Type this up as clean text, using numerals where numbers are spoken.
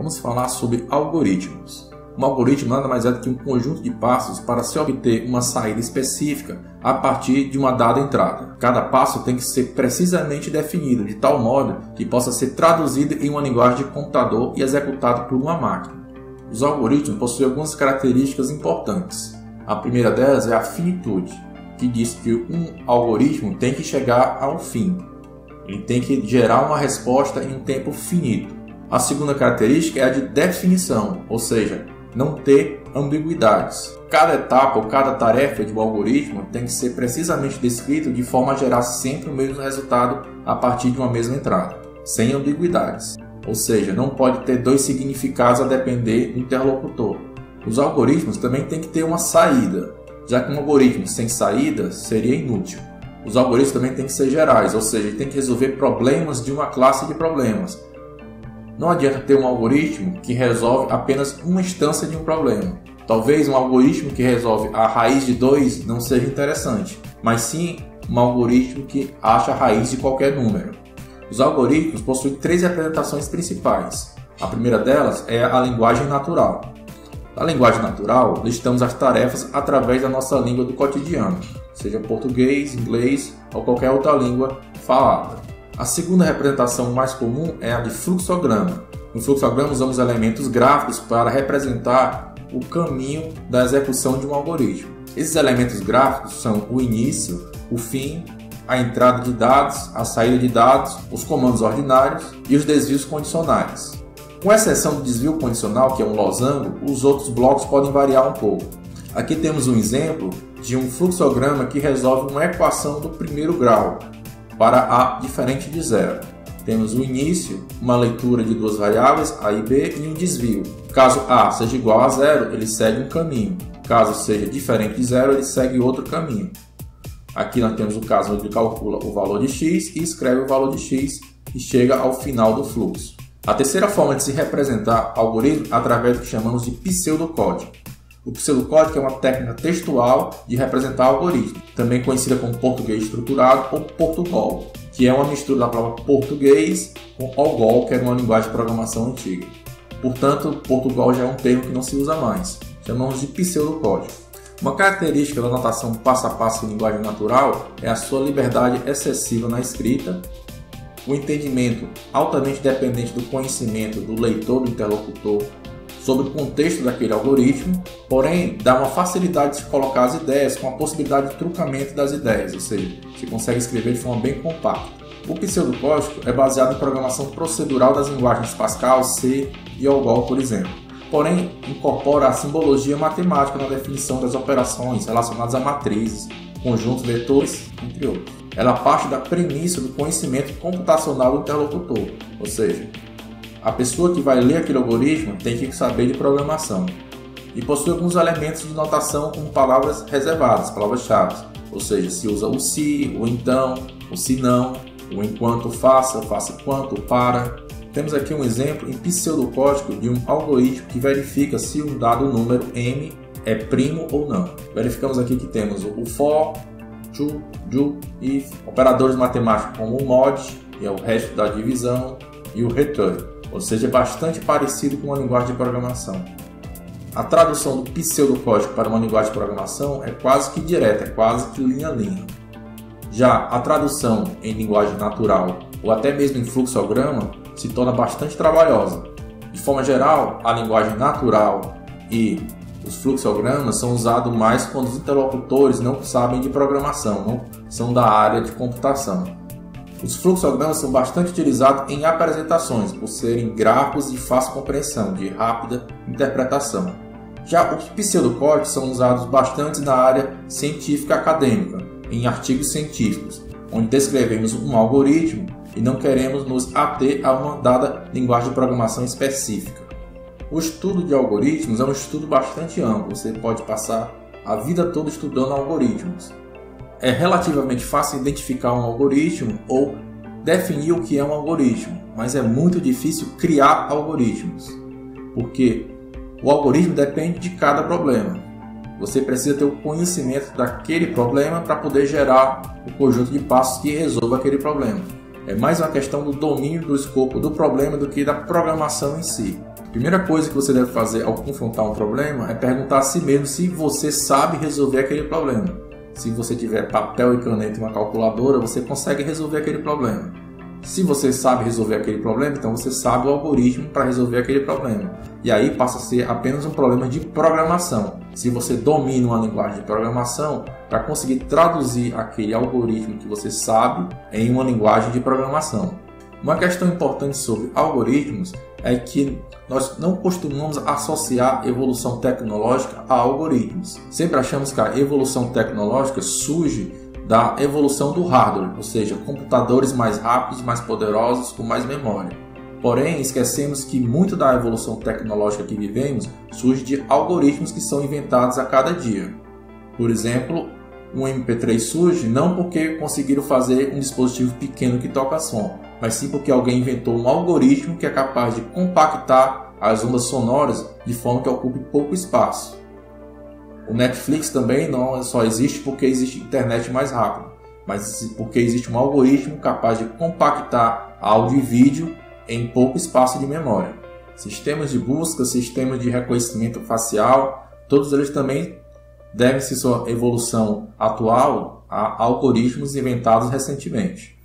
vamos falar sobre algoritmos. Um algoritmo nada mais é do que um conjunto de passos para se obter uma saída específica a partir de uma dada entrada. Cada passo tem que ser precisamente definido, de tal modo que possa ser traduzido em uma linguagem de computador e executado por uma máquina. Os algoritmos possuem algumas características importantes. A primeira delas é a finitude, que diz que um algoritmo tem que chegar ao fim. Ele tem que gerar uma resposta em um tempo finito. A segunda característica é a de definição, ou seja, não ter ambiguidades. Cada etapa ou cada tarefa de um algoritmo tem que ser precisamente descrito de forma a gerar sempre o mesmo resultado a partir de uma mesma entrada, sem ambiguidades. Ou seja, não pode ter dois significados a depender do interlocutor. Os algoritmos também têm que ter uma saída, já que um algoritmo sem saída seria inútil. Os algoritmos também têm que ser gerais, ou seja, tem que resolver problemas de uma classe de problemas. Não adianta ter um algoritmo que resolve apenas uma instância de um problema. Talvez um algoritmo que resolve a raiz de 2 não seja interessante, mas sim um algoritmo que acha a raiz de qualquer número. Os algoritmos possuem 3 representações principais. A primeira delas é a linguagem natural. Na linguagem natural, listamos as tarefas através da nossa língua do cotidiano, seja português, inglês ou qualquer outra língua falada. A segunda representação mais comum é a de fluxograma. No fluxograma usamos elementos gráficos para representar o caminho da execução de um algoritmo. Esses elementos gráficos são o início, o fim, a entrada de dados, a saída de dados, os comandos ordinários e os desvios condicionais. Com exceção do desvio condicional, que é um losango, os outros blocos podem variar um pouco. Aqui temos um exemplo de um fluxograma que resolve uma equação do primeiro grau para A diferente de zero. Temos o início, uma leitura de 2 variáveis, A e B, e um desvio. Caso A seja igual a zero, ele segue um caminho. Caso seja diferente de zero, ele segue outro caminho. Aqui nós temos o caso onde ele calcula o valor de x e escreve o valor de x e chega ao final do fluxo. A terceira forma de se representar algoritmo é através do que chamamos de pseudocódigo. O pseudocódigo é uma técnica textual de representar algoritmo, também conhecida como português estruturado ou Portugal, que é uma mistura da palavra português com Algol, que era uma linguagem de programação antiga. Portanto, Portugal já é um termo que não se usa mais, chamamos de pseudocódigo. Uma característica da notação passo a passo em linguagem natural é a sua liberdade excessiva na escrita, o entendimento altamente dependente do conhecimento do leitor, do interlocutor, sobre o contexto daquele algoritmo, porém dá uma facilidade de se colocar as ideias com a possibilidade de trucamento das ideias, ou seja, se consegue escrever de forma bem compacta. O pseudocódigo é baseado em programação procedural das linguagens Pascal, C e Algol, por exemplo, porém incorpora a simbologia matemática na definição das operações relacionadas a matrizes, conjuntos, vetores, entre outros. Ela parte da premissa do conhecimento computacional do interlocutor, ou seja, a pessoa que vai ler aquele algoritmo tem que saber de programação. E possui alguns elementos de notação como palavras reservadas, palavras-chave. Ou seja, se usa o se, o então, o se não, o enquanto faça, o faça enquanto, o para. Temos aqui um exemplo em pseudocódigo de um algoritmo que verifica se um dado número m é primo ou não. Verificamos aqui que temos o for, to, do, if, operadores matemáticos como o mod, que é o resto da divisão, e o return. Ou seja, é bastante parecido com uma linguagem de programação. A tradução do pseudocódigo para uma linguagem de programação é quase que direta, é quase que linha a linha. Já a tradução em linguagem natural ou até mesmo em fluxograma se torna bastante trabalhosa. De forma geral, a linguagem natural e os fluxogramas são usados mais quando os interlocutores não sabem de programação, não são da área de computação. Os fluxogramas são bastante utilizados em apresentações, por serem gráficos de fácil compreensão, de rápida interpretação. Já os pseudocódigos são usados bastante na área científica acadêmica, em artigos científicos, onde descrevemos um algoritmo e não queremos nos ater a uma dada linguagem de programação específica. O estudo de algoritmos é um estudo bastante amplo, você pode passar a vida toda estudando algoritmos. É relativamente fácil identificar um algoritmo ou definir o que é um algoritmo, mas é muito difícil criar algoritmos, porque o algoritmo depende de cada problema. Você precisa ter o conhecimento daquele problema para poder gerar o conjunto de passos que resolva aquele problema. É mais uma questão do domínio do escopo do problema do que da programação em si. Primeira coisa que você deve fazer ao confrontar um problema é perguntar a si mesmo se você sabe resolver aquele problema. Se você tiver papel e caneta e uma calculadora, você consegue resolver aquele problema. Se você sabe resolver aquele problema, então você sabe o algoritmo para resolver aquele problema. E aí passa a ser apenas um problema de programação. Se você domina uma linguagem de programação, para conseguir traduzir aquele algoritmo que você sabe em uma linguagem de programação. Uma questão importante sobre algoritmos é que nós não costumamos associar evolução tecnológica a algoritmos. Sempre achamos que a evolução tecnológica surge da evolução do hardware, ou seja, computadores mais rápidos, mais poderosos, com mais memória. Porém, esquecemos que muito da evolução tecnológica que vivemos surge de algoritmos que são inventados a cada dia. Por exemplo, um MP3 surge não porque conseguiram fazer um dispositivo pequeno que toca som, mas sim porque alguém inventou um algoritmo que é capaz de compactar as ondas sonoras de forma que ocupe pouco espaço. O Netflix também não só existe porque existe internet mais rápida, mas porque existe um algoritmo capaz de compactar áudio e vídeo em pouco espaço de memória. Sistemas de busca, sistemas de reconhecimento facial, todos eles também devem-se sua evolução atual a algoritmos inventados recentemente.